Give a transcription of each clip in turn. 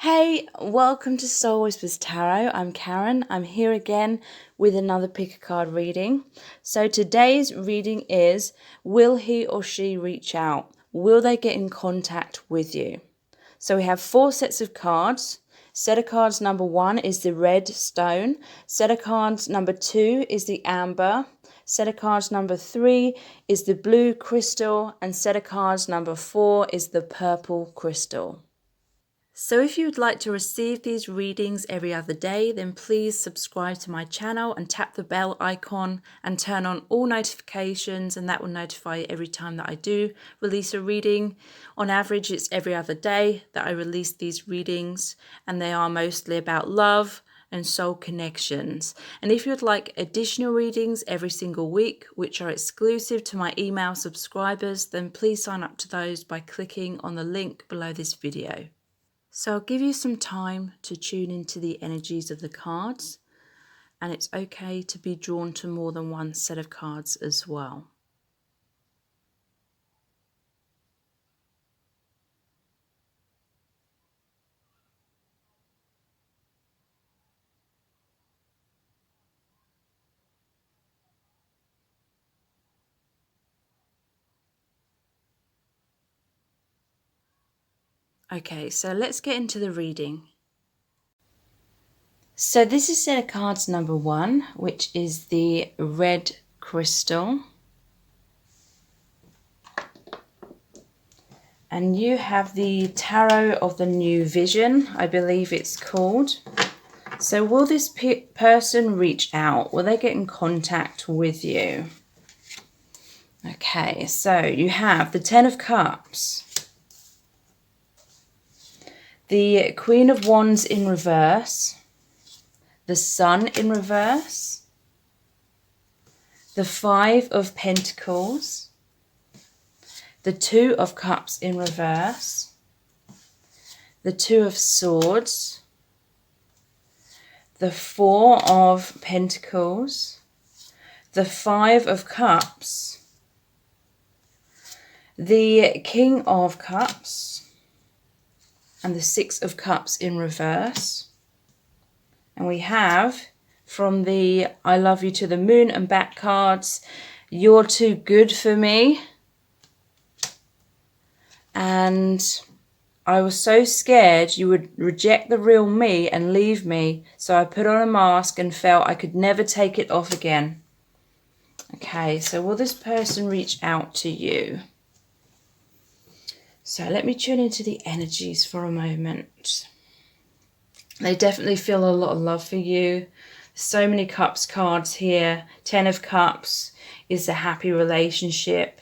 Hey, welcome to Soul Whispers Tarot. I'm Karen. I'm here again with another pick a card reading. So today's reading is, will he or she reach out? Will they get in contact with you? So we have 4 sets of cards. Set of cards number 1 is the red stone. Set of cards number 2 is the amber. Set of cards number 3 is the blue crystal. And set of cards number 4 is the purple crystal. So if you'd like to receive these readings every other day, then please subscribe to my channel and tap the bell icon and turn on all notifications, and that will notify you every time that I do release a reading. On average, it's every other day that I release these readings, and they are mostly about love and soul connections. And if you'd like additional readings every single week, which are exclusive to my email subscribers, then please sign up to those by clicking on the link below this video. So I'll give you some time to tune into the energies of the cards, and it's okay to be drawn to more than one set of cards as well. Okay, so let's get into the reading. So this is set of cards number 1, which is the red crystal. And you have the Tarot of the New Vision, I believe it's called. So will this person reach out? Will they get in contact with you? Okay, so you have the 10 of Cups. The Queen of Wands in reverse, the Sun in reverse, the 5 of Pentacles, the 2 of Cups in reverse, the 2 of Swords, the 4 of Pentacles, the 5 of Cups, the King of Cups, and the 6 of Cups in reverse. And we have, from the I Love You to the Moon and back cards, you're too good for me. And I was so scared you would reject the real me and leave me, so I put on a mask and felt I could never take it off again. Okay, so will this person reach out to you? So let me tune into the energies for a moment. They definitely feel a lot of love for you. So many Cups cards here. 10 of Cups is a happy relationship.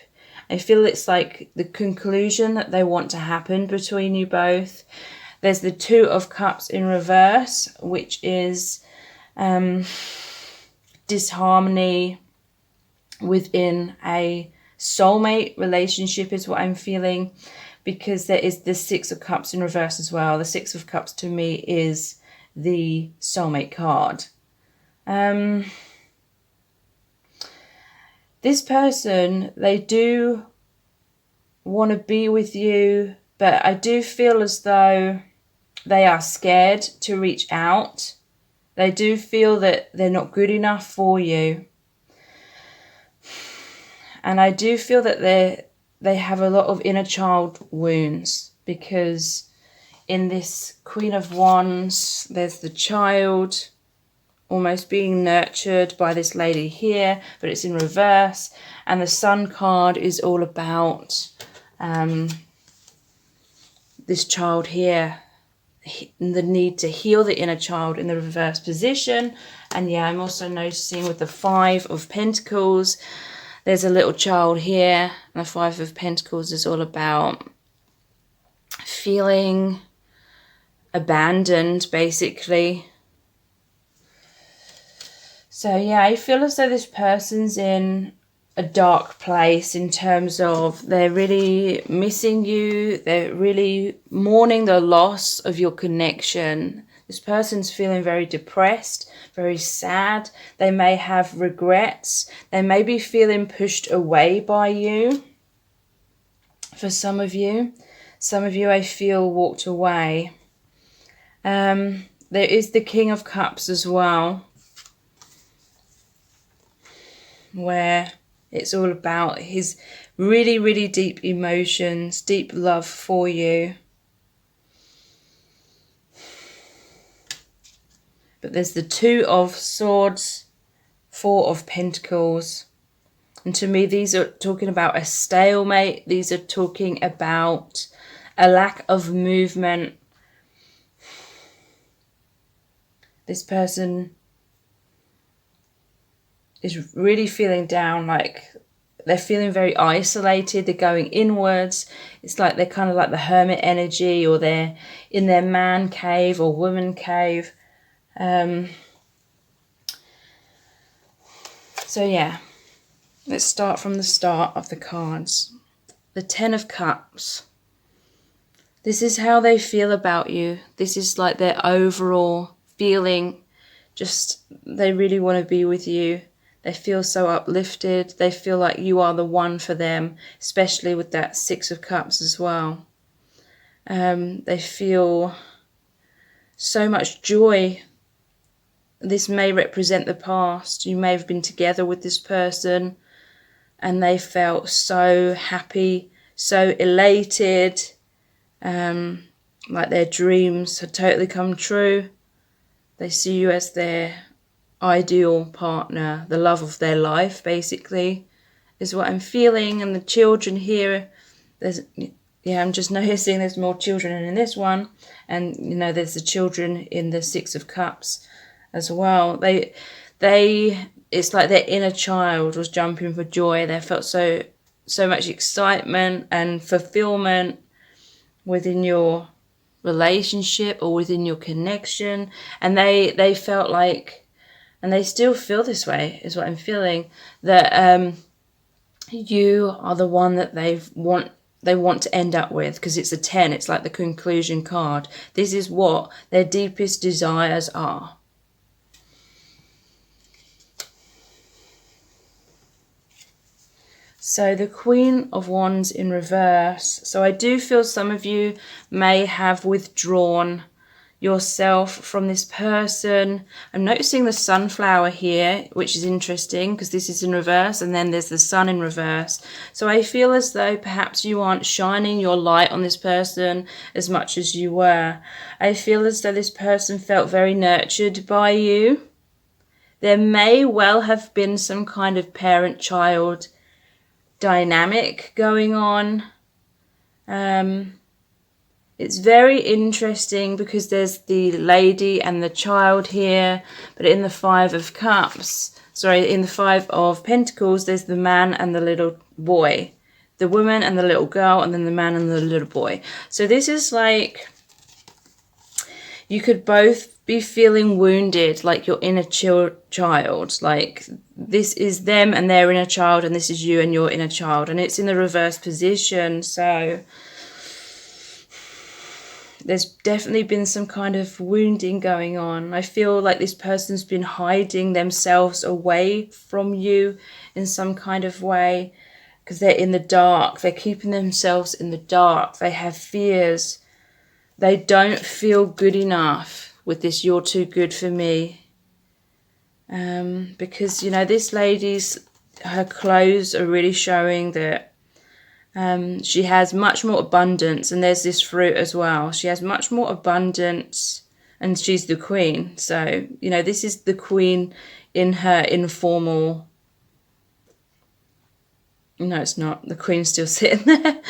I feel it's like the conclusion that they want to happen between you both. There's the 2 of Cups in reverse, which is disharmony within a soulmate relationship is what I'm feeling. Because there is the 6 of Cups in reverse as well. The 6 of Cups to me is the soulmate card. This person, they do want to be with you, but I do feel as though they are scared to reach out. They do feel that they're not good enough for you. And I do feel that they have a lot of inner child wounds, because in this Queen of Wands, there's the child almost being nurtured by this lady here, but it's in reverse. And the Sun card is all about this child here, the need to heal the inner child in the reverse position. And yeah, I'm also noticing with the 5 of Pentacles, there's a little child here, and the 5 of Pentacles is all about feeling abandoned, basically. So yeah, I feel as though this person's in a dark place in terms of they're really missing you. They're really mourning the loss of your connection. This person's feeling very depressed, very sad. They may have regrets. They may be feeling pushed away by you. For some of you I feel walked away. There is the King of Cups as well, where it's all about his really, really deep emotions, deep love for you. But there's the Two of Swords, Four of Pentacles. And to me, these are talking about a stalemate. These are talking about a lack of movement. This person is really feeling down, like they're feeling very isolated. They're going inwards. It's like they're kind of like the hermit energy, or they're in their man cave or woman cave. So yeah, let's start from the start of the cards. The Ten of Cups. This is how they feel about you. This is like their overall feeling. Just, they really want to be with you. They feel so uplifted. They feel like you are the one for them, especially with that Six of Cups as well. They feel so much joy. This may represent the past. You may have been together with this person and they felt so happy, so elated, like their dreams had totally come true. They see you as their ideal partner, the love of their life, basically, is what I'm feeling. And the children here, I'm just noticing there's more children in this one. And, there's the children in the Six of Cups as well. It's like their inner child was jumping for joy. They felt so much excitement and fulfillment within your relationship or within your connection, and they felt like, and they still feel this way, is what I'm feeling, that you are the one that they want to end up with, because it's a 10. It's like the conclusion card. This is what their deepest desires are. So the Queen of Wands in reverse. So I do feel some of you may have withdrawn yourself from this person. I'm noticing the sunflower here, which is interesting because this is in reverse, and then there's the sun in reverse. So I feel as though perhaps you aren't shining your light on this person as much as you were. I feel as though this person felt very nurtured by you. There may well have been some kind of parent-child dynamic going on. It's very interesting because there's the lady and the child here, but in the Five of Pentacles, there's the man and the little boy, the woman and the little girl, and then the man and the little boy. So this is like, you could both be feeling wounded, like your inner child, like this is them and their inner child, and this is you and your inner child, and it's in the reverse position. So there's definitely been some kind of wounding going on. I feel like this person's been hiding themselves away from you in some kind of way because they're in the dark. They're keeping themselves in the dark. They have fears. They don't feel good enough with this "you're too good for me." Because, this lady's, her clothes are really showing that she has much more abundance, and there's this fruit as well. She has much more abundance, and she's the queen. So, this is the queen in her informal... No, it's not. The queen's still sitting there.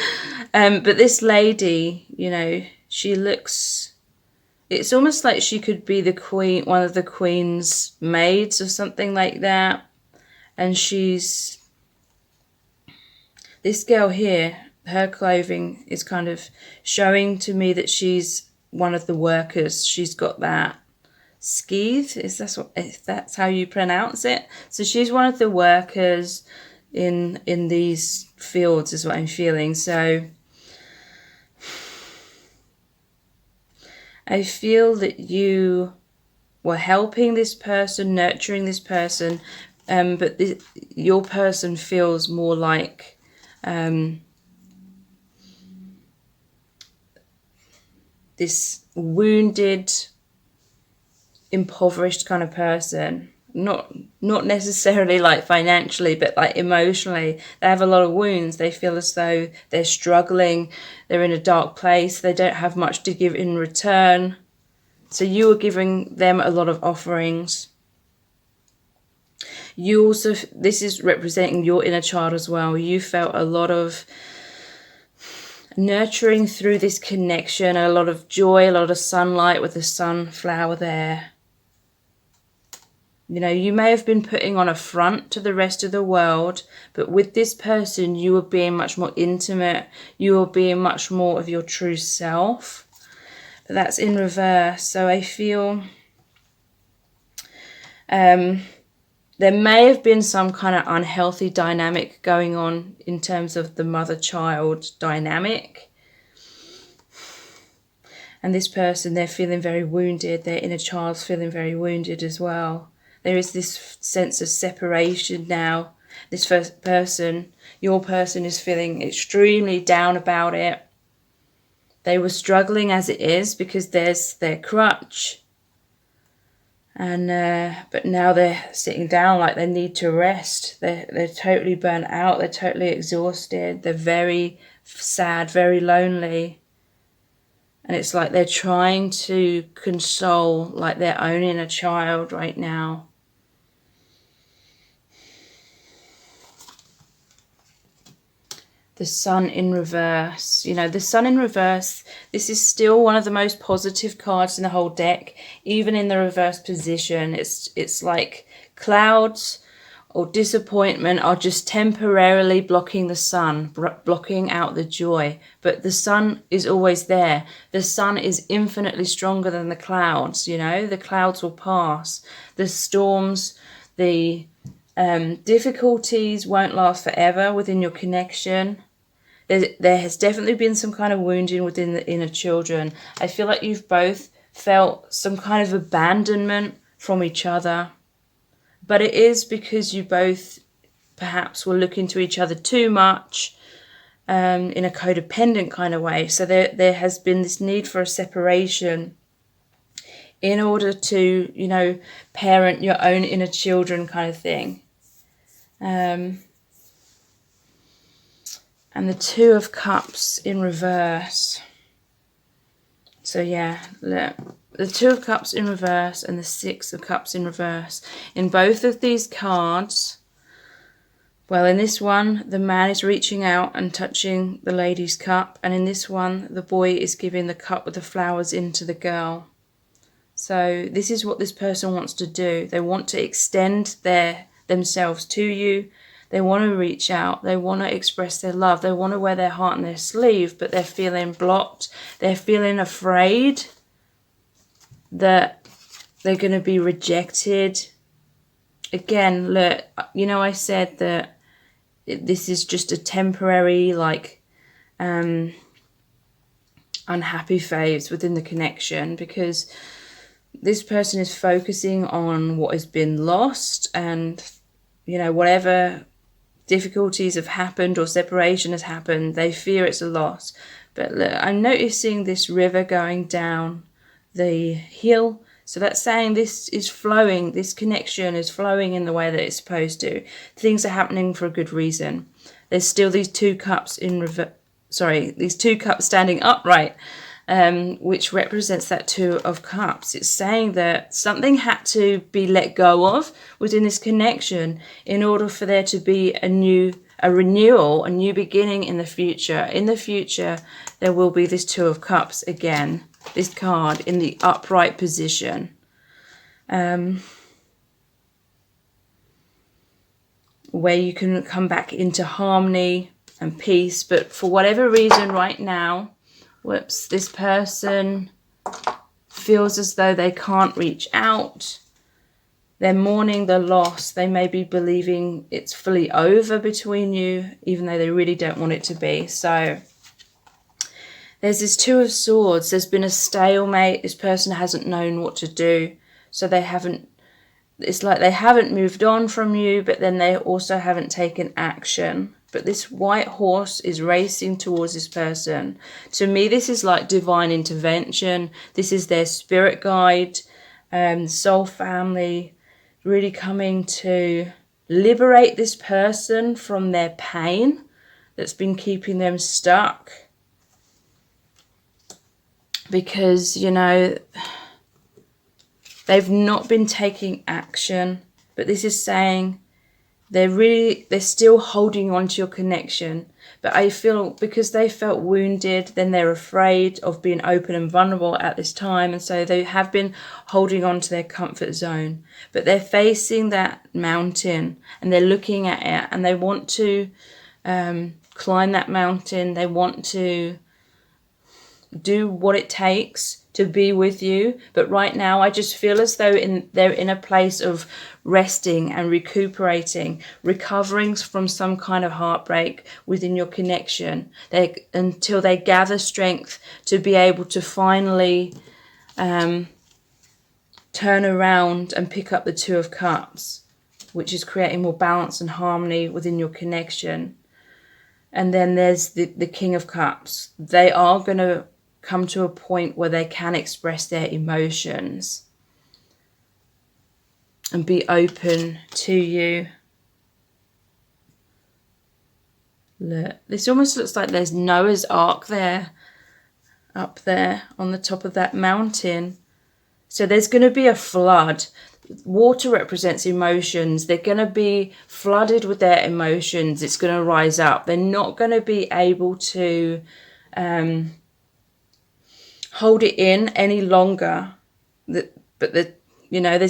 But this lady, she looks... It's almost like she could be the queen, one of the queen's maids or something like that. And she's... This girl here, her clothing is kind of showing to me that she's one of the workers. She's got that skeeve, if that's how you pronounce it. So she's one of the workers in these fields, is what I'm feeling. So I feel that you were helping this person, nurturing this person, but your person feels more like this wounded, impoverished kind of person. Not necessarily like financially, but like emotionally. They have a lot of wounds. They feel as though they're struggling. They're in a dark place. They don't have much to give in return. So you are giving them a lot of offerings. You also, this is representing your inner child as well. You felt a lot of nurturing through this connection, a lot of joy, a lot of sunlight with the sunflower there. You know, you may have been putting on a front to the rest of the world, but with this person, you were being much more intimate. You were being much more of your true self. But that's in reverse. So I feel there may have been some kind of unhealthy dynamic going on in terms of the mother-child dynamic. And this person, they're feeling very wounded. Their inner child's feeling very wounded as well. There is this sense of separation now. This first person, your person, is feeling extremely down about it. They were struggling as it is because there's their crutch. And but now they're sitting down like they need to rest. They're totally burnt out. They're totally exhausted. They're very sad, very lonely. And it's like they're trying to console like their own inner child right now. The sun in reverse. You know, the sun in reverse, this is still one of the most positive cards in the whole deck. Even in the reverse position, it's like clouds or disappointment are just temporarily blocking the sun, blocking out the joy. But the sun is always there. The sun is infinitely stronger than the clouds, you know. The clouds will pass. The storms, the difficulties won't last forever within your connection. There has definitely been some kind of wounding within the inner children. I feel like you've both felt some kind of abandonment from each other. But it is because you both perhaps were looking to each other too much in a codependent kind of way. So there has been this need for a separation in order to, you know, parent your own inner children kind of thing. And the Two of Cups in reverse. So yeah, look. The Two of Cups in reverse and the Six of Cups in reverse. In both of these cards, well, in this one, the man is reaching out and touching the lady's cup. And in this one, the boy is giving the cup with the flowers into the girl. So this is what this person wants to do. They want to extend themselves to you. They want to reach out. They want to express their love. They want to wear their heart on their sleeve, but they're feeling blocked. They're feeling afraid that they're going to be rejected. Again, look, you know, I said that this is just a temporary, like, unhappy phase within the connection, because this person is focusing on what has been lost, and, you know, whatever difficulties have happened or separation has happened, they fear it's a loss. But look, I'm noticing this river going down the hill. So that's saying this is flowing, this connection is flowing in the way that it's supposed to. Things are happening for a good reason. There's still these two cups these two cups standing upright, which represents that Two of Cups. It's saying that something had to be let go of within this connection in order for there to be a renewal, a new beginning in the future. In the future, there will be this Two of Cups again, this card in the upright position. Where you can come back into harmony and peace. But for whatever reason right now, this person feels as though they can't reach out. They're mourning the loss. They may be believing it's fully over between you, even though they really don't want it to be. So there's this Two of Swords. There's been a stalemate. This person hasn't known what to do. So it's like they haven't moved on from you, but then they also haven't taken action. but this white horse is racing towards this person. To me, this is like divine intervention. This is their spirit guide, soul family, really coming to liberate this person from their pain that's been keeping them stuck. Because, you know, they've not been taking action, but this is saying they're still holding on to your connection. But I feel because they felt wounded, then they're afraid of being open and vulnerable at this time. And so they have been holding on to their comfort zone. But they're facing that mountain and they're looking at it and they want to climb that mountain. They want to do what it takes to be with you. But right now I just feel as though they're in a place of resting and recuperating, recovering from some kind of heartbreak within your connection, until they gather strength to be able to finally turn around and pick up the Two of Cups, which is creating more balance and harmony within your connection. And then there's the King of Cups. They are going to come to a point where they can express their emotions and be open to you. Look, this almost looks like there's Noah's Ark there, up there on the top of that mountain. So there's going to be a flood. Water represents emotions. They're going to be flooded with their emotions. It's going to rise up. They're not going to be able to hold it in any longer. There's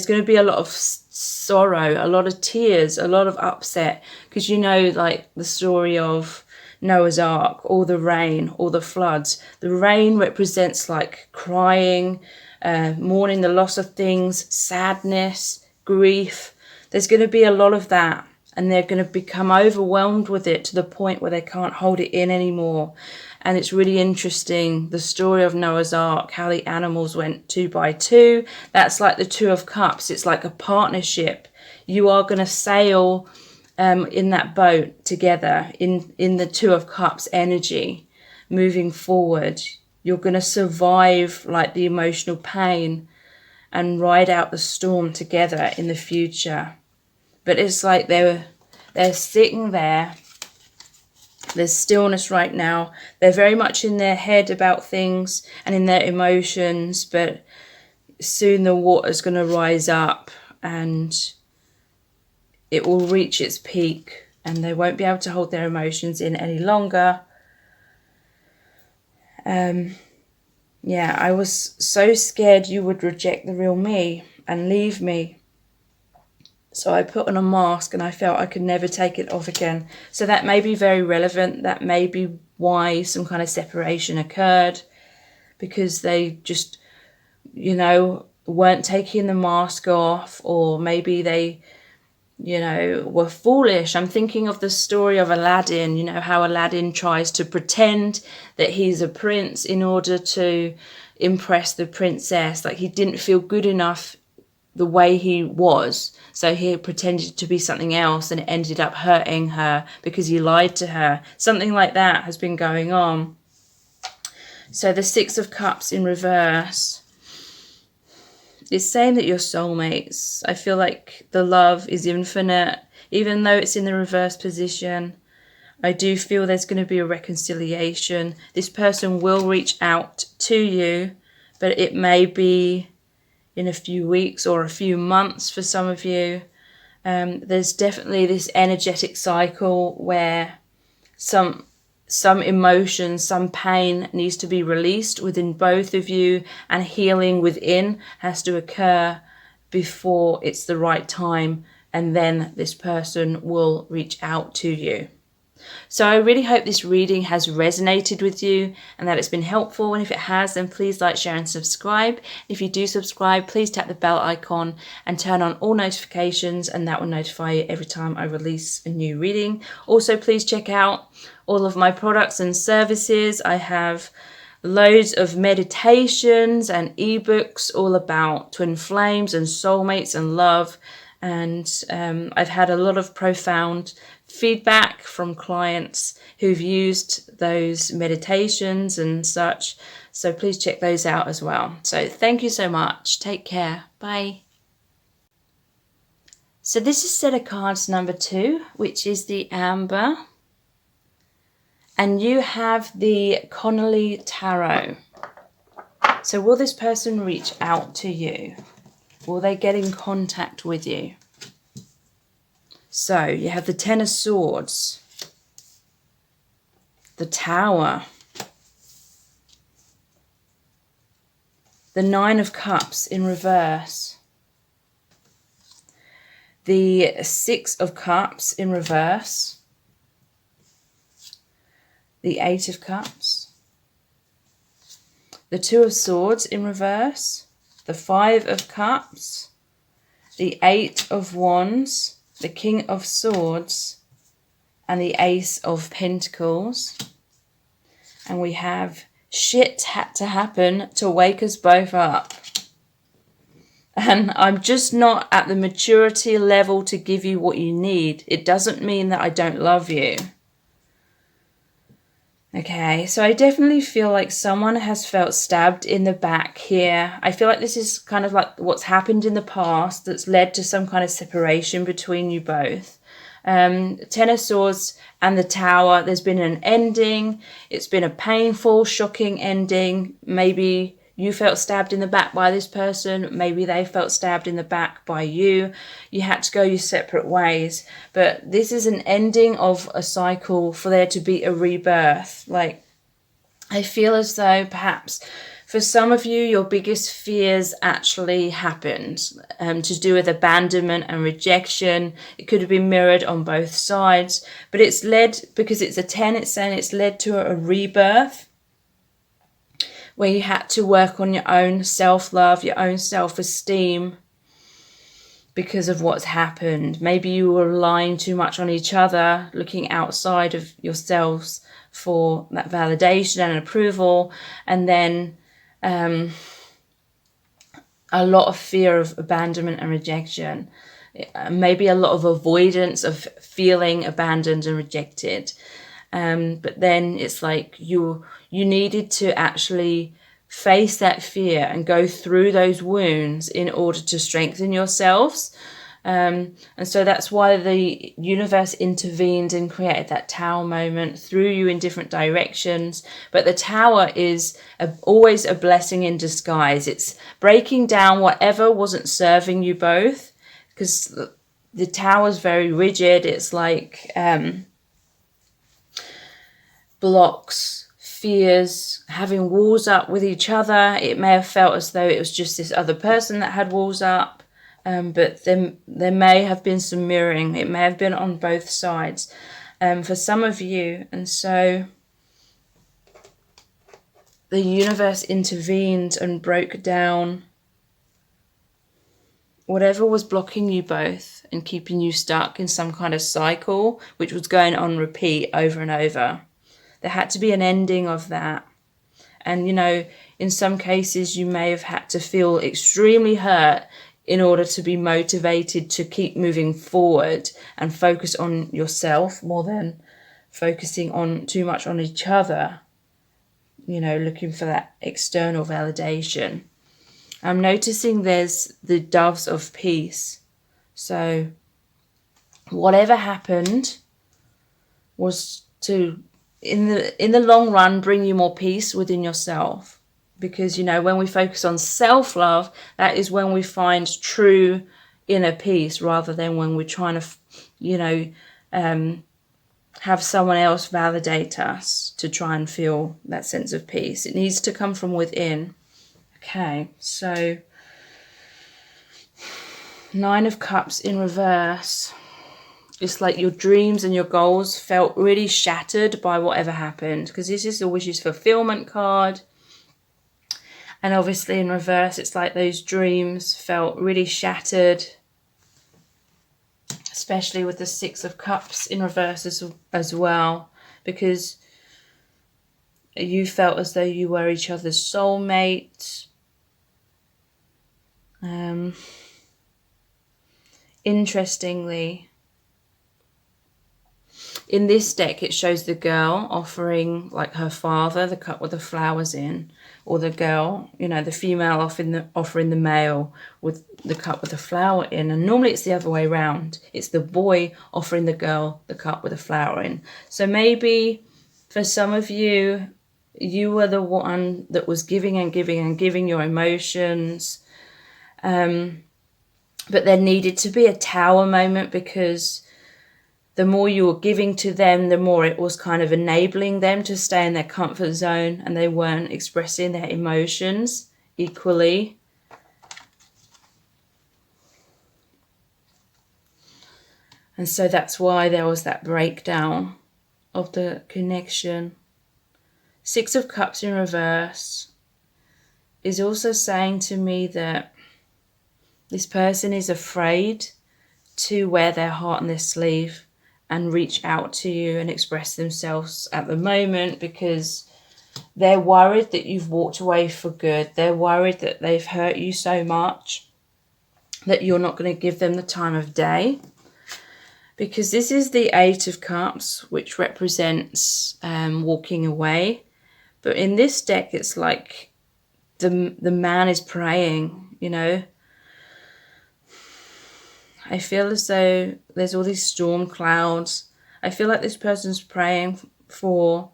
going to be a lot of sorrow, a lot of tears, a lot of upset, because like the story of Noah's Ark, all the rain, all the floods. The rain represents like crying, mourning the loss of things, sadness, grief. There's going to be a lot of that, and they're going to become overwhelmed with it to the point where they can't hold it in anymore. And it's really interesting, the story of Noah's Ark, how the animals went 2 by 2. That's like the Two of Cups. It's like a partnership. You are going to sail in that boat together in the Two of Cups energy, moving forward. You're going to survive like the emotional pain and ride out the storm together in the future. But it's like they're sitting there. There's stillness right now. They're very much in their head about things and in their emotions, but soon the water's going to rise up and it will reach its peak and they won't be able to hold their emotions in any longer. I was so scared you would reject the real me and leave me. So I put on a mask and I felt I could never take it off again. So that may be very relevant. That may be why some kind of separation occurred, because they just, weren't taking the mask off, or maybe they, were foolish. I'm thinking of the story of Aladdin, how Aladdin tries to pretend that he's a prince in order to impress the princess. Like he didn't feel good enough the way he was, so he pretended to be something else and it ended up hurting her because he lied to her. Something like that has been going on. So the Six of Cups in reverse is saying that you're soulmates. I feel like the love is infinite, even though it's in the reverse position. I do feel there's going to be a reconciliation. This person will reach out to you, but it may be in a few weeks or a few months for some of you. There's definitely this energetic cycle where some emotion, some pain needs to be released within both of you, and healing within has to occur before it's the right time, and then this person will reach out to you. So I really hope this reading has resonated with you and that it's been helpful. And if it has, then please like, share and subscribe. If you do subscribe, please tap the bell icon and turn on all notifications, and that will notify you every time I release a new reading. Also, please check out all of my products and services. I have loads of meditations and ebooks all about twin flames and soulmates and love. And I've had a lot of profound feedback from clients who've used those meditations and such. So please check those out as well. So thank you so much. Take care. Bye. So this is set of cards number 2, which is the Amber. And you have the Connolly Tarot. So will this person reach out to you? Will they get in contact with you? So you have the Ten of Swords, the Tower, the Nine of Cups in reverse, the Six of Cups in reverse, the Eight of Cups, the Two of Swords in reverse, the Five of Cups, the Eight of Wands, the King of Swords, and the Ace of Pentacles. And we have shit had to happen to wake us both up. And I'm just not at the maturity level to give you what you need. It doesn't mean that I don't love you. Okay, so I definitely feel like someone has felt stabbed in the back here. I feel like this is kind of like what's happened in the past that's led to some kind of separation between you both. Ten of Swords and the Tower, there's been an ending. It's been a painful, shocking ending. Maybe you felt stabbed in the back by this person. Maybe they felt stabbed in the back by you. You had to go your separate ways. But this is an ending of a cycle for there to be a rebirth. Like, I feel as though perhaps for some of you, your biggest fears actually happened to do with abandonment and rejection. It could have been mirrored on both sides. But it's led, because it's a 10, it's saying it's led to a rebirth, where you had to work on your own self-love, your own self-esteem because of what's happened. Maybe you were relying too much on each other, looking outside of yourselves for that validation and approval, and then a lot of fear of abandonment and rejection. Maybe a lot of avoidance of feeling abandoned and rejected. But then it's like you needed to actually face that fear and go through those wounds in order to strengthen yourselves. And so that's why the universe intervened and created that Tower moment, threw you in different directions. But the Tower is always a blessing in disguise. It's breaking down whatever wasn't serving you both, because the Tower is very rigid. It's like blocks, fears, having walls up with each other. It may have felt as though it was just this other person that had walls up, but then there may have been some mirroring. It may have been on both sides for some of you. And so the universe intervened and broke down whatever was blocking you both and keeping you stuck in some kind of cycle, which was going on repeat over and over. There had to be an ending of that. And, you know, in some cases, you may have had to feel extremely hurt in order to be motivated to keep moving forward and focus on yourself more than focusing on too much on each other, you know, looking for that external validation. I'm noticing there's the doves of peace. So whatever happened was to, in the long run, bring you more peace within yourself. Because, you know, when we focus on self-love, that is when we find true inner peace, rather than when we're trying to, you know, have someone else validate us to try and feel that sense of peace. It needs to come from within. Okay, so Nine of Cups in reverse. It's like your dreams and your goals felt really shattered by whatever happened, because this is the wishes fulfillment card. And obviously in reverse, it's like those dreams felt really shattered, especially with the Six of Cups in reverse as well, because you felt as though you were each other's soulmate. Interestingly, In this deck, it shows the girl offering, like, her father the cup with the flowers in, or the girl, you know, the female offering the male with the cup with the flower in. And normally it's the other way around. It's the boy offering the girl the cup with the flower in. So maybe for some of you, you were the one that was giving and giving and giving your emotions. But there needed to be a tower moment, because the more you were giving to them, the more it was kind of enabling them to stay in their comfort zone, and they weren't expressing their emotions equally. And so that's why there was that breakdown of the connection. Six of Cups in reverse is also saying to me that this person is afraid to wear their heart on their sleeve and reach out to you and express themselves at the moment, because they're worried that you've walked away for good. They're worried that they've hurt you so much that you're not going to give them the time of day. Because this is the Eight of Cups, which represents walking away. But in this deck, it's like the man is praying, you know. I feel as though there's all these storm clouds. I feel like this person's praying for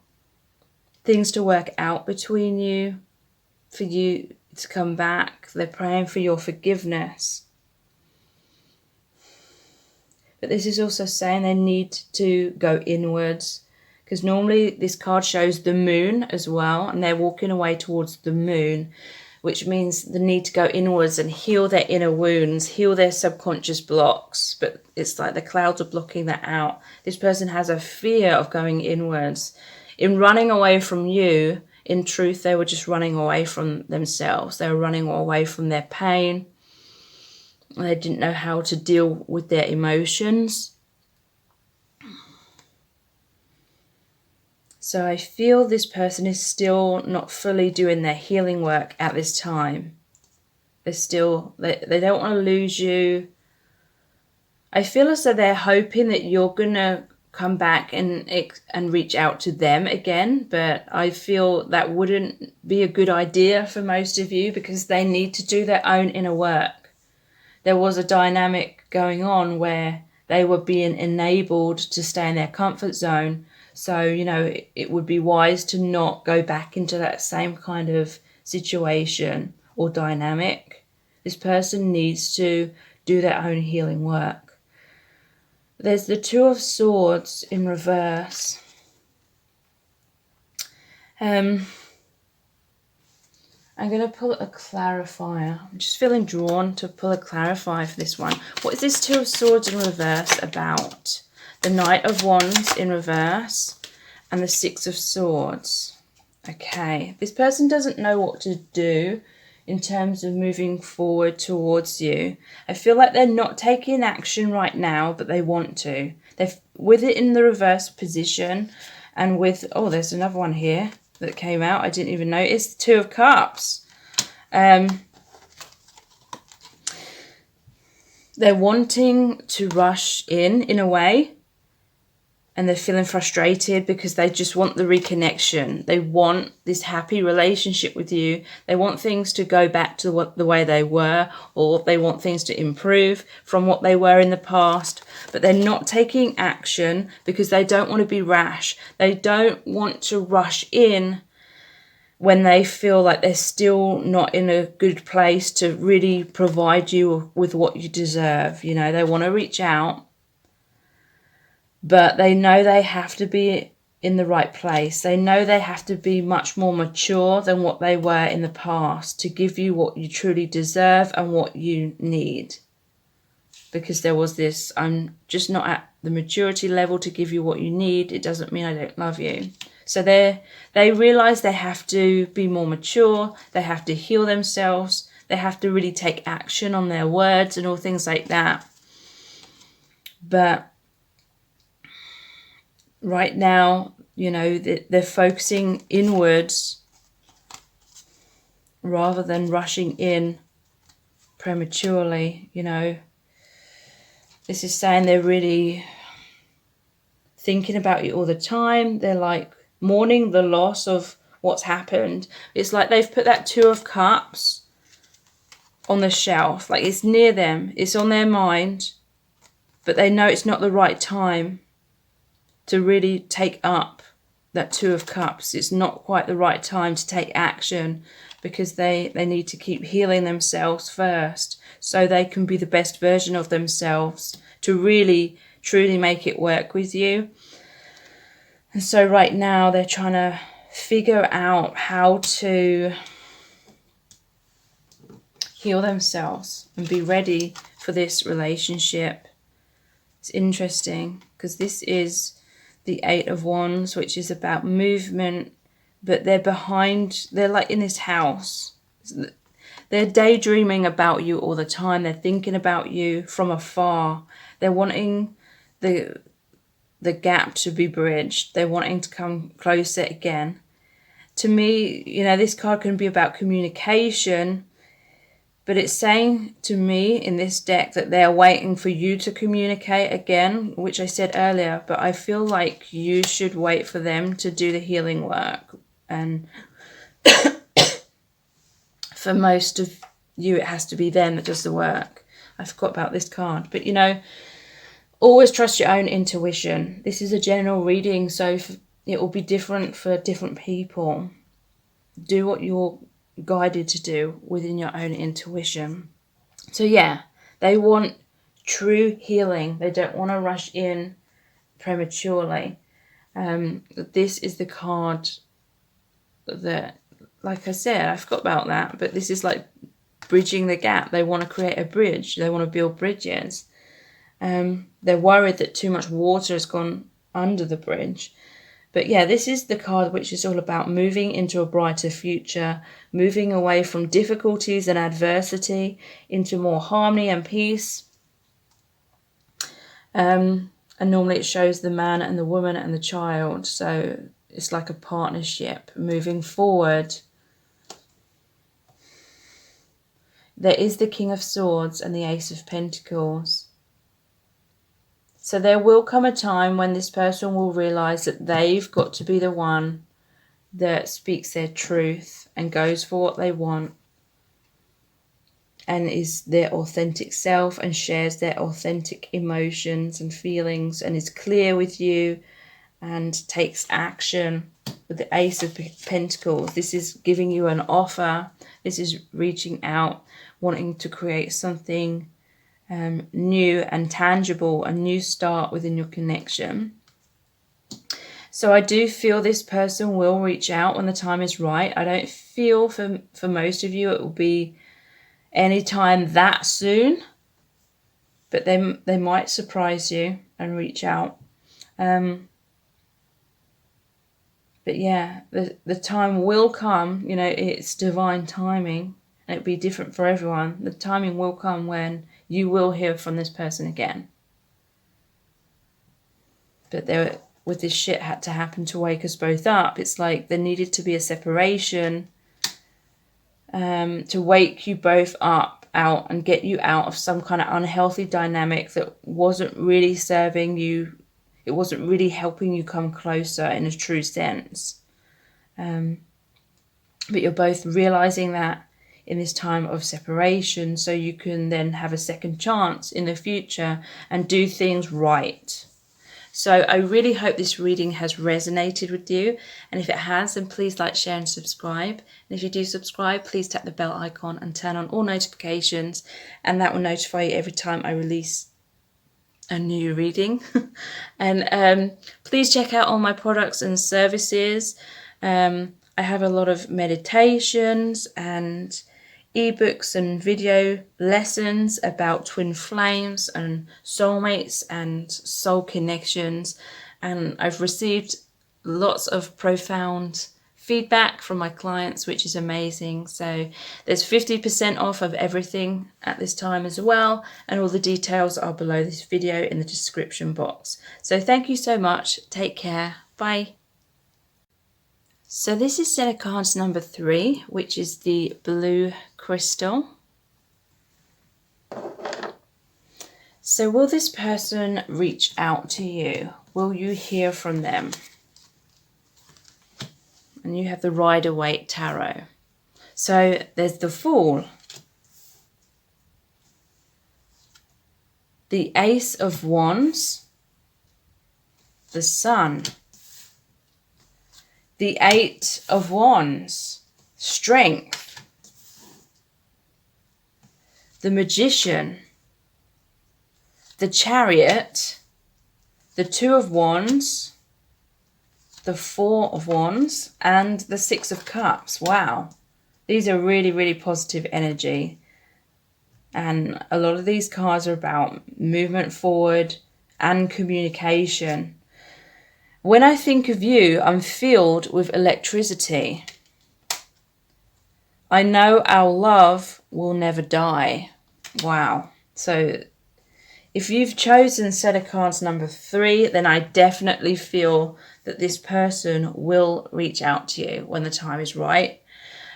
things to work out between you, for you to come back. They're praying for your forgiveness. But this is also saying they need to go inwards, because normally this card shows the moon as well, and they're walking away towards the moon, which means the need to go inwards and heal their inner wounds, heal their subconscious blocks. But it's like the clouds are blocking that out. This person has a fear of going inwards. In running away from you, in truth, they were just running away from themselves. They were running away from their pain. They didn't know how to deal with their emotions. So I feel this person is still not fully doing their healing work at this time. They don't want to lose you. I feel as though they're hoping that you're going to come back and reach out to them again. But I feel that wouldn't be a good idea for most of you, because they need to do their own inner work. There was a dynamic going on where they were being enabled to stay in their comfort zone. So, you know, it would be wise to not go back into that same kind of situation or dynamic. This person needs to do their own healing work. There's the Two of Swords in reverse. I'm going to pull a clarifier. I'm just feeling drawn to pull a clarifier for this one. What is this Two of Swords in reverse about? The Knight of Wands in reverse and the Six of Swords. Okay, this person doesn't know what to do in terms of moving forward towards you. I feel like they're not taking action right now, but they want to. They're with it in the reverse position, and with, oh, there's another one here that came out. I didn't even notice. The Two of Cups. They're wanting to rush in a way, and they're feeling frustrated because they just want the reconnection. They want this happy relationship with you. They want things to go back to the way they were, or they want things to improve from what they were in the past. But they're not taking action because they don't want to be rash. They don't want to rush in when they feel like they're still not in a good place to really provide you with what you deserve. You know, they want to reach out, but they know they have to be in the right place. They know they have to be much more mature than what they were in the past to give you what you truly deserve and what you need. Because there was this, I'm just not at the maturity level to give you what you need. It doesn't mean I don't love you. So they realise they have to be more mature. They have to heal themselves. They have to really take action on their words and all things like that. But right now, you know, they're focusing inwards rather than rushing in prematurely, you know. This is saying they're really thinking about you all the time. They're like mourning the loss of what's happened. It's like they've put that Two of Cups on the shelf. Like it's near them. It's on their mind. But they know it's not the right time to really take up that Two of Cups. It's not quite the right time to take action because they need to keep healing themselves first so they can be the best version of themselves to really, truly make it work with you. And so right now they're trying to figure out how to heal themselves and be ready for this relationship. It's interesting because this is the Eight of Wands, which is about movement, but they're like in this house. They're daydreaming about you all the time. They're thinking about you from afar. They're wanting the gap to be bridged. They're wanting to come closer again. To me, this card can be about communication, but it's saying to me in this deck that they're waiting for you to communicate again, which I said earlier, but I feel like you should wait for them to do the healing work. And for most of you, it has to be them that does the work. I forgot about this card. But, always trust your own intuition. This is a general reading, so it will be different for different people. Do what you're guided to do within your own intuition. So yeah, they want true healing. They don't want to rush in prematurely. This is the card that, like I said, I forgot about that, but this is like bridging the gap. They want to create a bridge. They want to build bridges. They're worried that too much water has gone under the bridge. But yeah, this is the card which is all about moving into a brighter future, moving away from difficulties and adversity into more harmony and peace. And normally it shows the man and the woman and the child. So it's like a partnership moving forward. There is the King of Swords and the Ace of Pentacles. So there will come a time when this person will realize that they've got to be the one that speaks their truth and goes for what they want and is their authentic self and shares their authentic emotions and feelings and is clear with you and takes action. With the Ace of Pentacles, this is giving you an offer. This is reaching out, wanting to create something new and tangible, a new start within your connection. So I do feel this person will reach out when the time is right. I don't feel for most of you it will be anytime that soon, but they might surprise you and reach out. But yeah, the time will come. It's divine timing. And it'll be different for everyone. The timing will come when you will hear from this person again. But with this shit had to happen to wake us both up. It's like there needed to be a separation to wake you both out and get you out of some kind of unhealthy dynamic that wasn't really serving you. It wasn't really helping you come closer in a true sense. But you're both realizing that in this time of separation, so you can then have a second chance in the future and do things right. So I really hope this reading has resonated with you. And if it has, then please like, share and subscribe. And if you do subscribe, please tap the bell icon and turn on all notifications. And that will notify you every time I release a new reading. And please check out all my products and services. I have a lot of meditations and ebooks and video lessons about twin flames and soulmates and soul connections, and I've received lots of profound feedback from my clients, which is amazing. So there's 50% off of everything at this time as well, and all the details are below this video in the description box. So thank you so much. Take care. Bye. So this is set of cards number 3, which is the blue crystal. So will this person reach out to you? will you hear from them? And you have the Rider-Waite Tarot. So there's the Fool, the Ace of Wands, the Sun, the Eight of Wands, Strength, the Magician, the Chariot, the Two of Wands, the Four of Wands, and the Six of Cups. Wow. These are really, really positive energy. And a lot of these cards are about movement forward and communication. When I think of you, I'm filled with electricity. I know our love will never die. Wow. So if you've chosen set of cards number 3, then I definitely feel that this person will reach out to you when the time is right.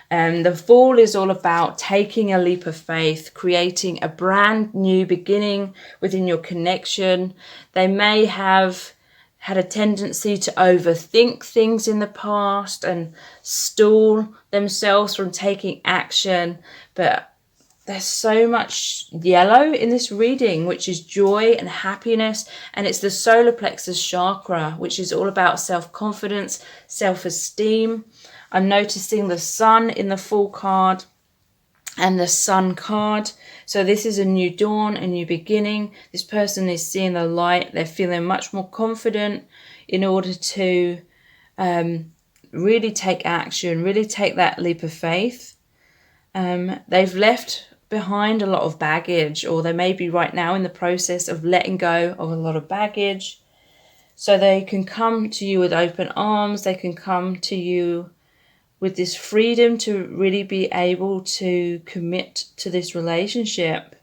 And the Fool is all about taking a leap of faith, creating a brand new beginning within your connection. They may have had a tendency to overthink things in the past and stall themselves from taking action. But there's so much yellow in this reading, which is joy and happiness. And it's the solar plexus chakra, which is all about self-confidence, self-esteem. I'm noticing the Sun in the Fool card and the Sun card. So this is a new dawn, a new beginning. This person is seeing the light. They're feeling much more confident in order to really take action, really take that leap of faith. They've left behind a lot of baggage, or they may be right now in the process of letting go of a lot of baggage. So they can come to you with open arms. They can come to you with this freedom to really be able to commit to this relationship.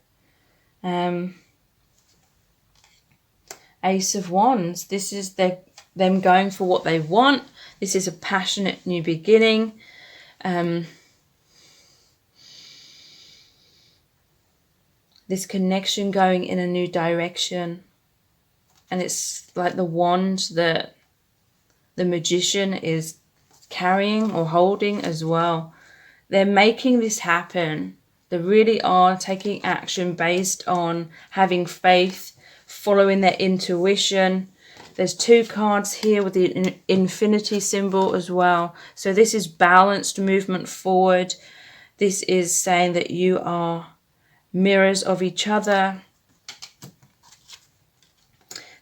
Ace of Wands, this is them going for what they want. This is a passionate new beginning. This connection going in a new direction. And it's like the wand that the Magician is carrying or holding as well. They're making this happen. They really are taking action based on having faith, following their intuition. There's 2 cards here with the infinity symbol as well. So this is balanced movement forward. This is saying that you are mirrors of each other.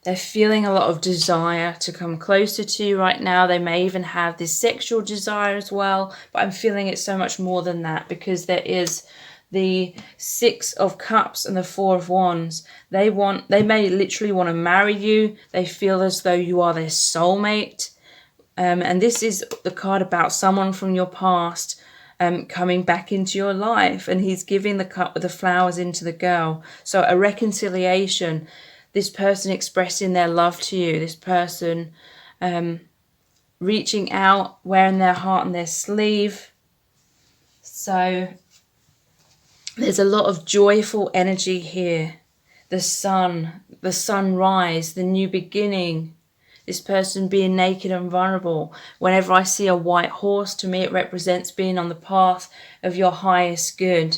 They're feeling a lot of desire to come closer to you right now. They may even have this sexual desire as well, but I'm feeling it's so much more than that, because there is the 6 of Cups and the 4 of Wands. They may literally want to marry you. They feel as though you are their soulmate. And this is the card about someone from your past coming back into your life, and he's giving the cup with the flowers into the girl. So a reconciliation. This person expressing their love to you, this person reaching out, wearing their heart on their sleeve. So there's a lot of joyful energy here. The sun, the sunrise, the new beginning. This person being naked and vulnerable. Whenever I see a white horse, to me it represents being on the path of your highest good.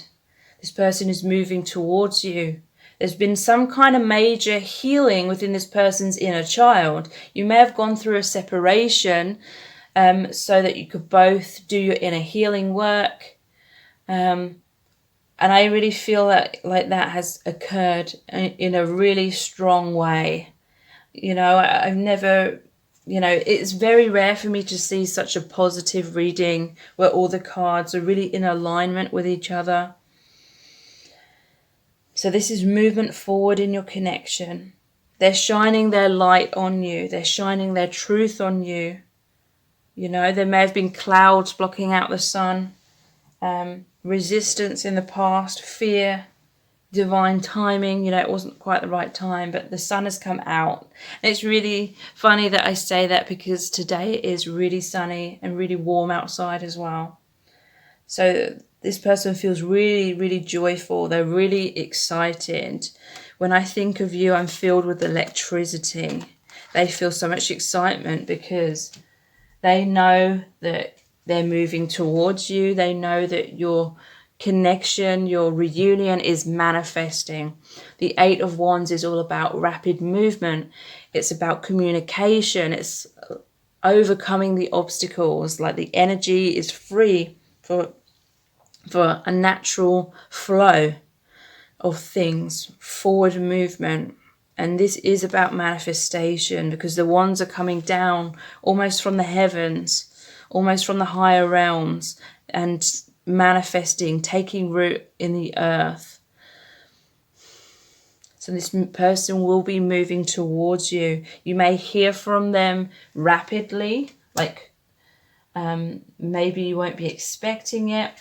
This person is moving towards you. There's been some kind of major healing within this person's inner child. You may have gone through a separation so that you could both do your inner healing work. And I really feel that like that has occurred in a really strong way. You know, I've never, it's very rare for me to see such a positive reading where all the cards are really in alignment with each other. So this is movement forward in your connection. They're shining their light on you. They're shining their truth on you. There may have been clouds blocking out the sun, resistance in the past, fear, divine timing. It wasn't quite the right time, but the sun has come out. And it's really funny that I say that, because today is really sunny and really warm outside as well. So this person feels really, really joyful. They're really excited. When I think of you, I'm filled with electricity. they feel so much excitement because they know that they're moving towards you. They know that your connection, your reunion is manifesting. The Eight of Wands is all about rapid movement. It's about communication. It's overcoming the obstacles. Like the energy is free for a natural flow of things, forward movement. And this is about manifestation because the wands are coming down almost from the heavens, almost from the higher realms, and manifesting, taking root in the earth. So this person will be moving towards you. You may hear from them rapidly, like maybe you won't be expecting it.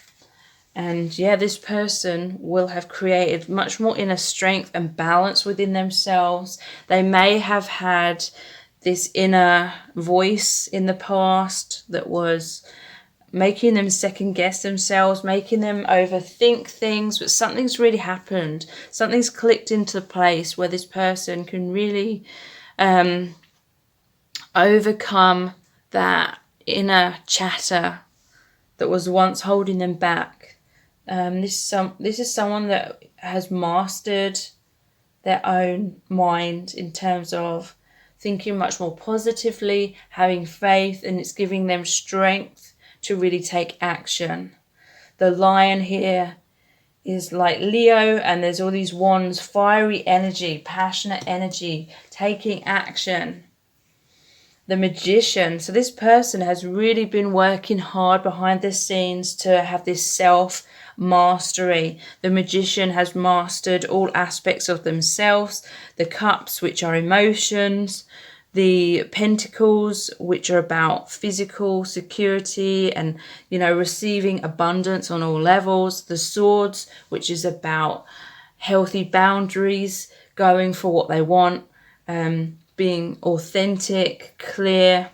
And yeah, this person will have created much more inner strength and balance within themselves. They may have had this inner voice in the past that was making them second guess themselves, making them overthink things, but something's really happened. Something's clicked into place where this person can really overcome that inner chatter that was once holding them back. This is someone that has mastered their own mind in terms of thinking much more positively, having faith, and it's giving them strength to really take action. The lion here is like Leo, and there's all these wands, fiery energy, passionate energy, taking action. The magician, so this person has really been working hard behind the scenes to have this self-mastery. The magician has mastered all aspects of themselves, the cups, which are emotions, the pentacles, which are about physical security and, receiving abundance on all levels, the swords, which is about healthy boundaries, going for what they want, being authentic, clear,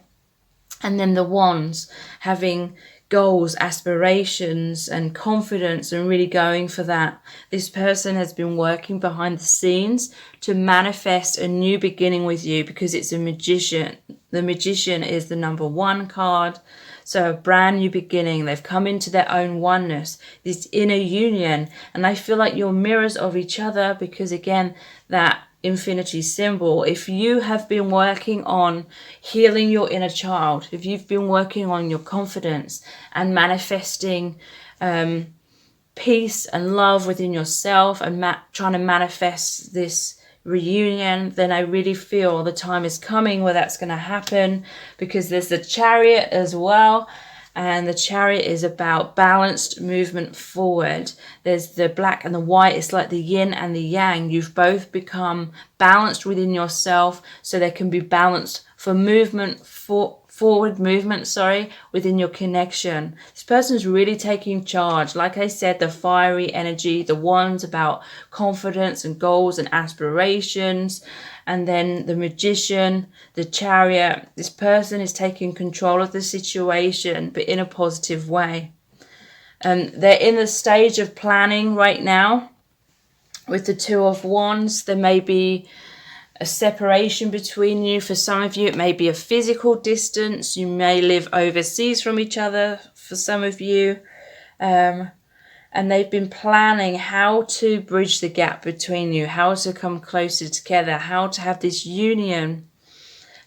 and then the wands, having goals, aspirations, and confidence, and really going for that. This person has been working behind the scenes to manifest a new beginning with you because it's a magician. The magician is the number 1 card. So a brand new beginning. They've come into their own oneness, this inner union, and I feel like you're mirrors of each other because, again, that infinity symbol. If you have been working on healing your inner child, if you've been working on your confidence and manifesting peace and love within yourself and trying to manifest this reunion, then I really feel the time is coming where that's going to happen, because there's the Chariot as well. And the Chariot is about balanced movement forward. There's the black and the white. It's like the yin and the yang. You've both become balanced within yourself, so there can be balance for movement, forward movement, within your connection. This person's really taking charge. Like I said, the fiery energy, the wands about confidence and goals and aspirations. And then the magician, the Chariot. This person is taking control of the situation, but in a positive way. They're in the stage of planning right now. With the Two of Wands, there may be a separation between you. For some of you, it may be a physical distance. You may live overseas from each other for some of you. And they've been planning how to bridge the gap between you, how to come closer together, how to have this union.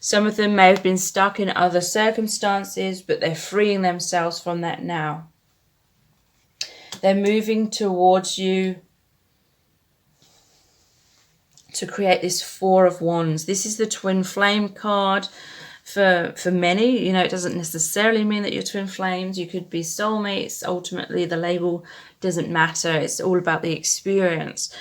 Some of them may have been stuck in other circumstances, but they're freeing themselves from that now. They're moving towards you to create this Four of Wands. This is the twin flame card. For many, it doesn't necessarily mean that you're twin flames. You could be soulmates. Ultimately, the label doesn't matter. It's all about the experience.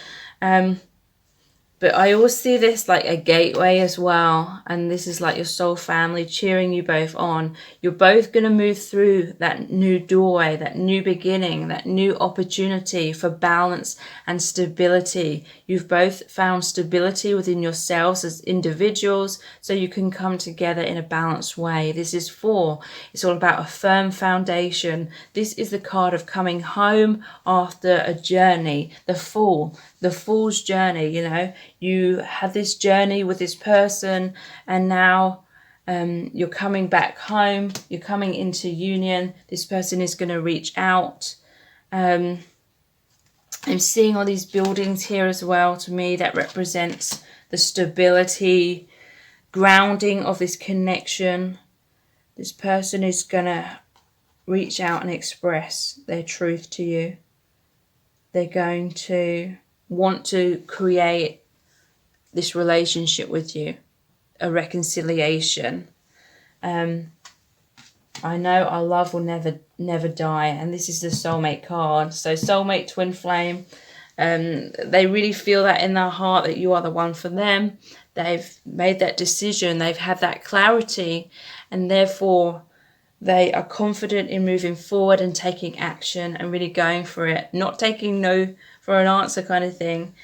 But I always see this like a gateway as well. And this is like your soul family cheering you both on. You're both going to move through that new doorway, that new beginning, that new opportunity for balance and stability. You've both found stability within yourselves as individuals, so you can come together in a balanced way. This is 4. It's all about a firm foundation. This is the card of coming home after a journey, the Fool's journey, you had this journey with this person, and now you're coming back home, you're coming into union. This person is going to reach out. I'm seeing all these buildings here as well. To me, that represents the stability, grounding of this connection. This person is going to reach out and express their truth to you. They're going to want to create this relationship with you, a reconciliation. I know our love will never die, and this is the soulmate card. So soulmate, twin flame, they really feel that in their heart that you are the one for them. They've made that decision, they've had that clarity, and therefore they are confident in moving forward and taking action and really going for it, not taking no for an answer kind of thing,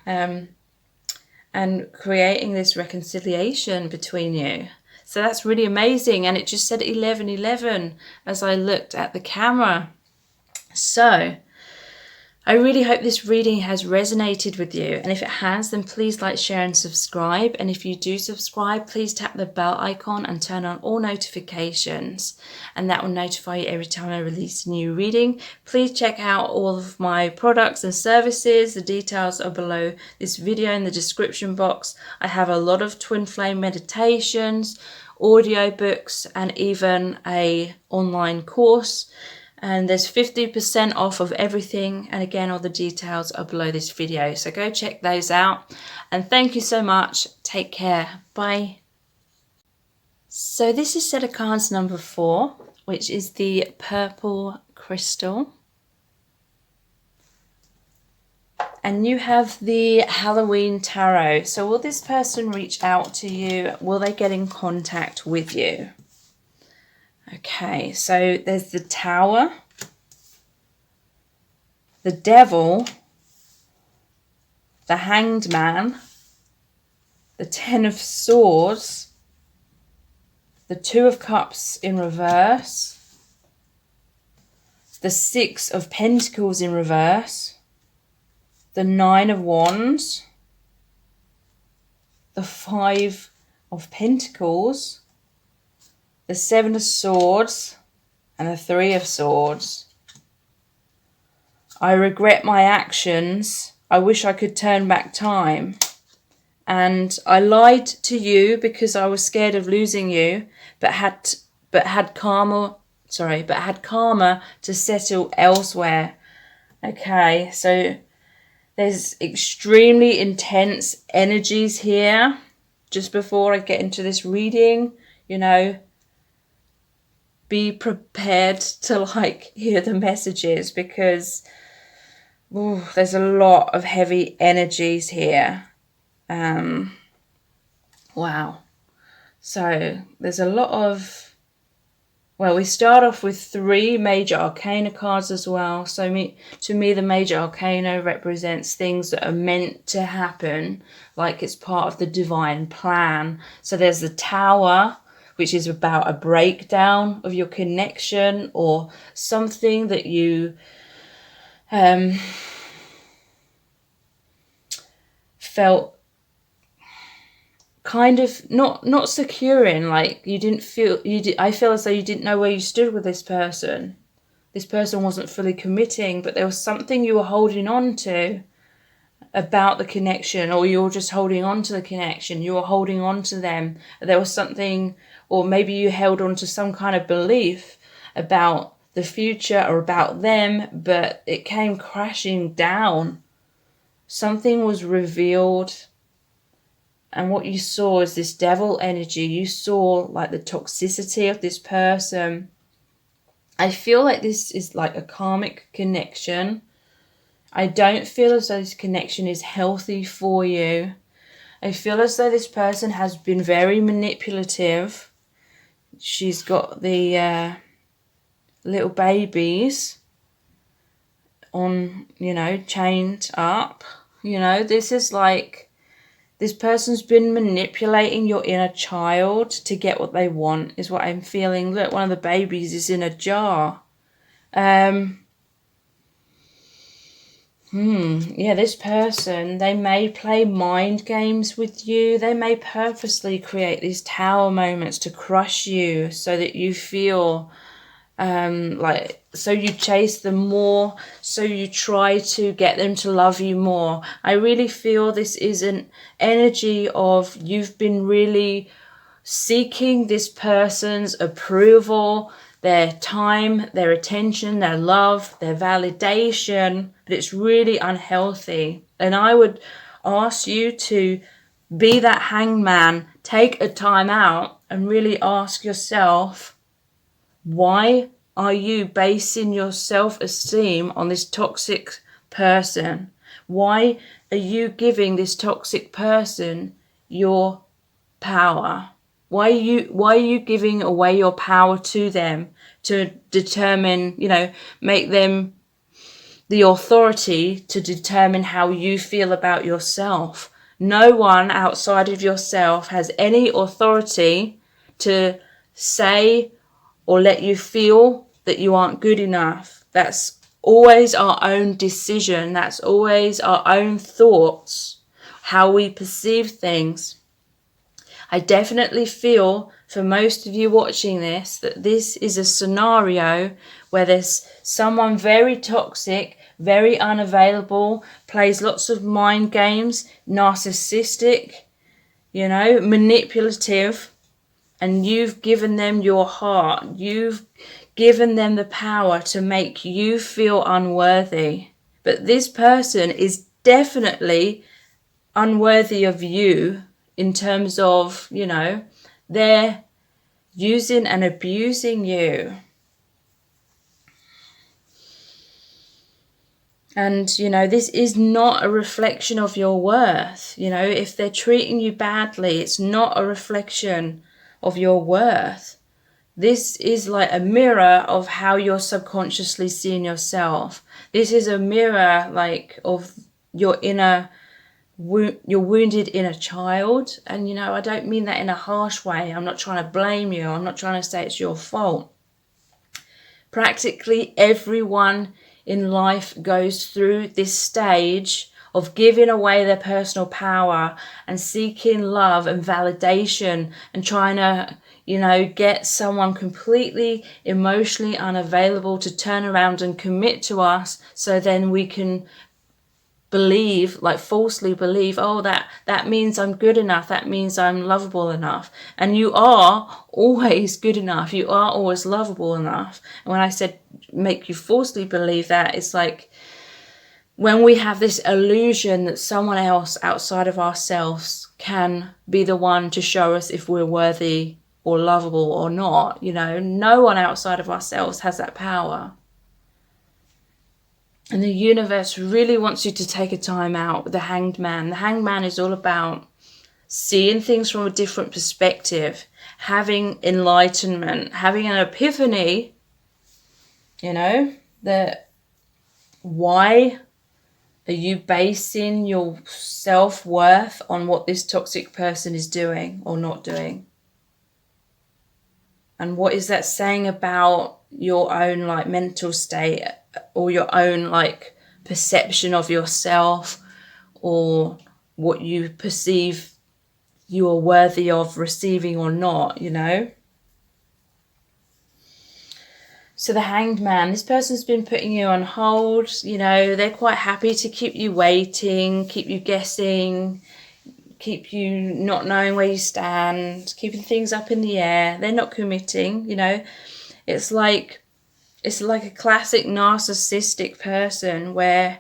and creating this reconciliation between you. So that's really amazing. And it just said 11:11 as I looked at the camera. So I really hope this reading has resonated with you. And if it has, then please like, share and subscribe. And if you do subscribe, please tap the bell icon and turn on all notifications. And that will notify you every time I release a new reading. Please check out all of my products and services. The details are below this video in the description box. I have a lot of twin flame meditations, audio books, and even an online course. And there's 50% off of everything. And again, all the details are below this video. So go check those out. And thank you so much. Take care. Bye. So this is set of cards number 4, which is the purple crystal. And you have the Halloween tarot. So will this person reach out to you? Will they get in contact with you? Okay, so there's the Tower, the Devil, the Hanged Man, the Ten of Swords, the Two of Cups in reverse, the Six of Pentacles in reverse, the Nine of Wands, the Five of Pentacles, the Seven of Swords, and the Three of Swords. I regret my actions. I wish I could turn back time. And I lied to you because I was scared of losing you, but had karma to settle elsewhere. Okay, so there's extremely intense energies here. Just before I get into this reading, you know, be prepared to hear the messages, because there's a lot of heavy energies here. Wow. So there's a lot of, we start off with 3 major arcana cards as well. So to me, the major arcana represents things that are meant to happen, like it's part of the divine plan. So there's the Tower, which is about a breakdown of your connection, or something that you felt kind of not secure in, like you didn't feel, I feel as though you didn't know where you stood with this person. This person wasn't fully committing, but there was something you were holding on to about the connection, or you're just holding on to the connection, you were holding on to them. There was something, or maybe you held on to some kind of belief about the future or about them, but it came crashing down. Something was revealed, and what you saw is this devil energy. You saw like the toxicity of this person. I feel like this is like a karmic connection. I don't feel as though this connection is healthy for you. I feel as though this person has been very manipulative. She's got the little babies on, chained up. This is like, this person's been manipulating your inner child to get what they want, is what I'm feeling. Look, one of the babies is in a jar. Yeah, this person, they may play mind games with you. They may purposely create these tower moments to crush you so that you feel so you chase them more, so you try to get them to love you more. I really feel this is an energy of you've been really seeking this person's approval, their time, their attention, their love, their validation, but it's really unhealthy. And I would ask you to be that hangman, take a time out and really ask yourself, why are you basing your self-esteem on this toxic person? Why are you giving this toxic person your power? Why are you giving away your power to them to determine, make them the authority to determine how you feel about yourself? No one outside of yourself has any authority to say or let you feel that you aren't good enough. That's always our own decision. That's always our own thoughts, how we perceive things. I definitely feel for most of you watching this that this is a scenario where there's someone very toxic, very unavailable, plays lots of mind games, narcissistic, manipulative, and you've given them your heart. You've given them the power to make you feel unworthy. But this person is definitely unworthy of you in terms of, they're using and abusing you. And, this is not a reflection of your worth. If they're treating you badly, it's not a reflection of your worth. This is like a mirror of how you're subconsciously seeing yourself. This is a mirror of your your wounded inner child. And, I don't mean that in a harsh way. I'm not trying to blame you. I'm not trying to say it's your fault. Practically everyone in life goes through this stage of giving away their personal power and seeking love and validation and trying to, get someone completely emotionally unavailable to turn around and commit to us, so then we can falsely believe, oh, that means I'm good enough, that means I'm lovable enough. And you are always good enough, you are always lovable enough. And when I said make you falsely believe that, it's like when we have this illusion that someone else outside of ourselves can be the one to show us if we're worthy or lovable or not. No one outside of ourselves has that power. And the universe really wants you to take a time out with the Hanged Man. The Hanged Man is all about seeing things from a different perspective, having enlightenment, having an epiphany, that why are you basing your self-worth on what this toxic person is doing or not doing? And what is that saying about your own mental state or your own perception of yourself, or what you perceive you are worthy of receiving or not, So the Hanged Man, this person's been putting you on hold. They're quite happy to keep you waiting, keep you guessing, keep you not knowing where you stand, keeping things up in the air. They're not committing. It's like a classic narcissistic person where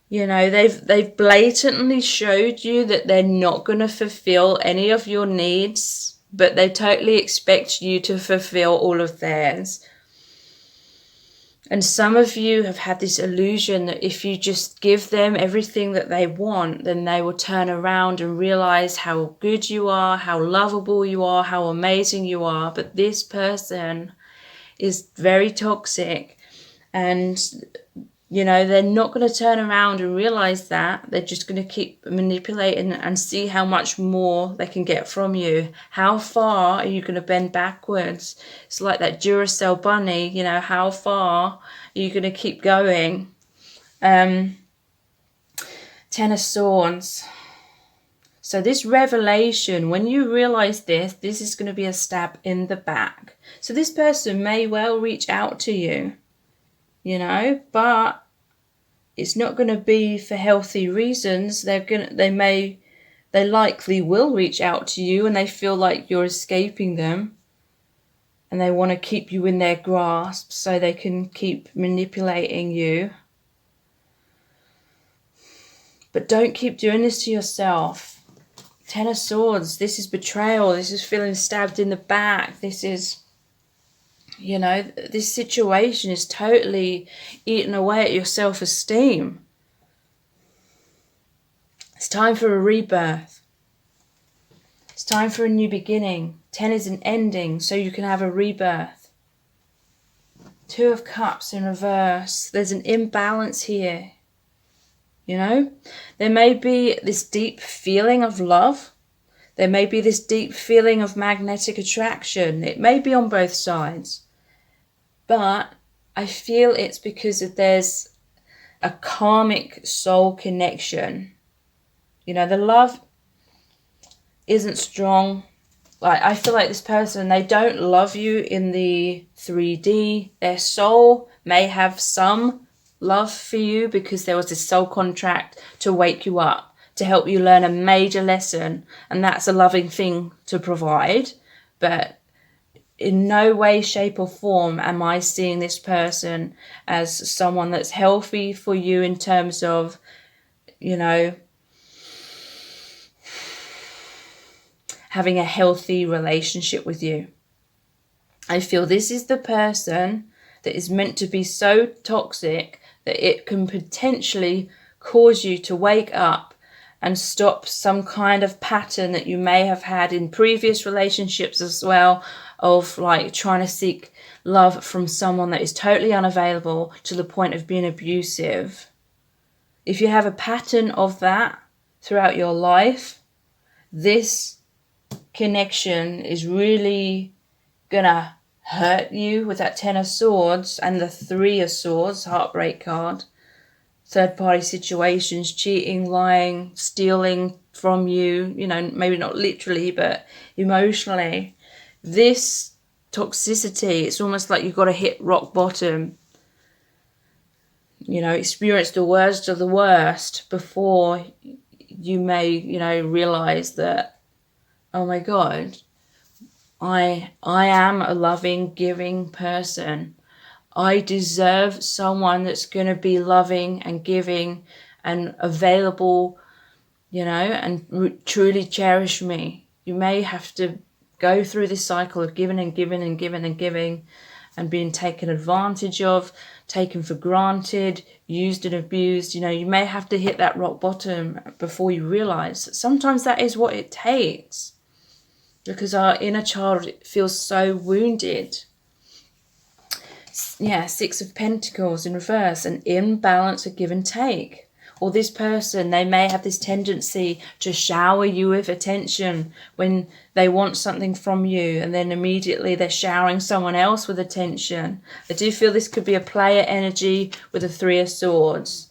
they've blatantly showed you that they're not going to fulfill any of your needs, but they totally expect you to fulfill all of theirs. And some of you have had this illusion that if you just give them everything that they want, then they will turn around and realize how good you are, how lovable you are, how amazing you are. But this person is very toxic, and they're not going to turn around and realize that. They're just going to keep manipulating and see how much more they can get from you. How far are you going to bend backwards? It's like that Duracell bunny, how far are you going to keep going? Ten of Swords. So this revelation, when you realize this is going to be a stab in the back. So this person may well reach out to you, but it's not going to be for healthy reasons. They likely will reach out to you and they feel like you're escaping them. And they want to keep you in their grasp so they can keep manipulating you. But don't keep doing this to yourself. Ten of Swords, this is betrayal. This is feeling stabbed in the back. This is, this situation is totally eating away at your self-esteem. It's time for a rebirth. It's time for a new beginning. 10 is an ending, so you can have a rebirth. 2 of Cups in reverse. There's an imbalance here. There may be this deep feeling of love. There may be this deep feeling of magnetic attraction. It may be on both sides. But I feel it's because there's a karmic soul connection. The love isn't strong. Like, I feel like this person, they don't love you in the 3D. Their soul may have some love for you because there was this soul contract to wake you up, to help you learn a major lesson. And that's a loving thing to provide. But in no way, shape or form am I seeing this person as someone that's healthy for you in terms of, having a healthy relationship with you. I feel this is the person that is meant to be so toxic that it can potentially cause you to wake up and stop some kind of pattern that you may have had in previous relationships as well, of like trying to seek love from someone that is totally unavailable to the point of being abusive. If you have a pattern of that throughout your life, this connection is really gonna hurt you with that 10 of Swords and the 3 of Swords, heartbreak card. Third party situations, cheating, lying, stealing from you, maybe not literally, but emotionally. This toxicity, it's almost like you've got to hit rock bottom. Experience the worst of the worst before you may, realize that, oh my God, I am a loving, giving person. I deserve someone that's going to be loving and giving and available, and truly cherish me. You may have to go through this cycle of giving and giving and giving and giving and being taken advantage of, taken for granted, used and abused. You may have to hit that rock bottom before you realize that sometimes that is what it takes. Because our inner child feels so wounded. 6 of Pentacles in reverse, an imbalance of give and take. Or this person, they may have this tendency to shower you with attention when they want something from you, and then immediately they're showering someone else with attention. I do feel this could be a player energy with the 3 of Swords.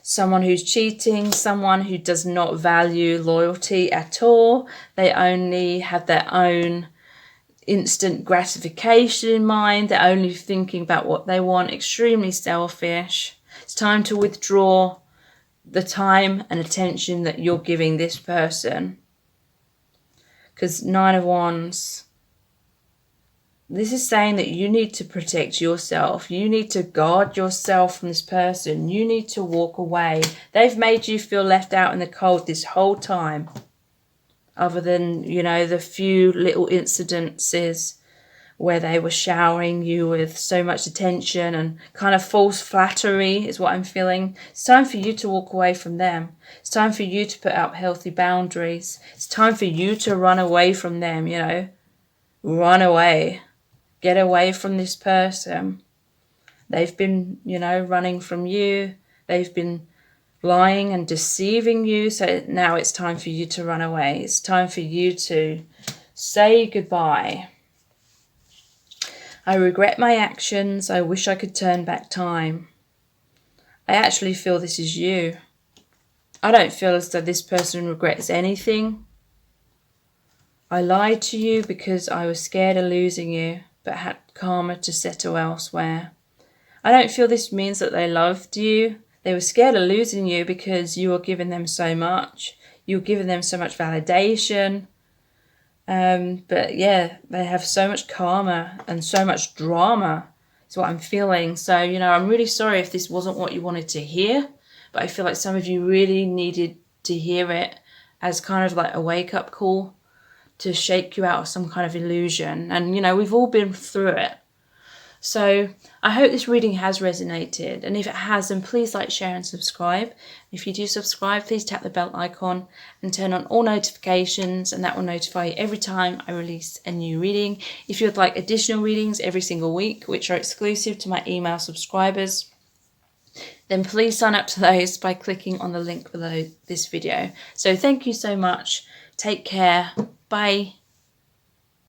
Someone who's cheating, someone who does not value loyalty at all. They only have their own instant gratification in mind. They're only thinking about what they want, extremely selfish. It's time to withdraw the time and attention that you're giving this person. Because 9 of Wands, this is saying that you need to protect yourself. You need to guard yourself from this person. You need to walk away. They've made you feel left out in the cold this whole time. Other than, the few little incidences where they were showering you with so much attention and kind of false flattery is what I'm feeling. It's time for you to walk away from them. It's time for you to put up healthy boundaries. It's time for you to run away from them, Run away. Get away from this person. They've been, running from you. They've been lying and deceiving you. So now it's time for you to run away. It's time for you to say goodbye. I regret my actions. I wish I could turn back time. I actually feel this is you. I don't feel as though this person regrets anything. I lied to you because I was scared of losing you, but had karma to settle elsewhere. I don't feel this means that they loved you. They were scared of losing you because you were giving them so much. You were giving them so much validation. But yeah, they have so much karma and so much drama is what I'm feeling. So, I'm really sorry if this wasn't what you wanted to hear, but I feel like some of you really needed to hear it as kind of like a wake-up call to shake you out of some kind of illusion. And, we've all been through it. So I hope this reading has resonated, and if it has, then please like, share and subscribe. If you do subscribe, please tap the bell icon and turn on all notifications, and that will notify you every time I release a new reading. If you would like additional readings every single week, which are exclusive to my email subscribers, then please sign up to those by clicking on the link below this video. So thank you so much. Take care. Bye.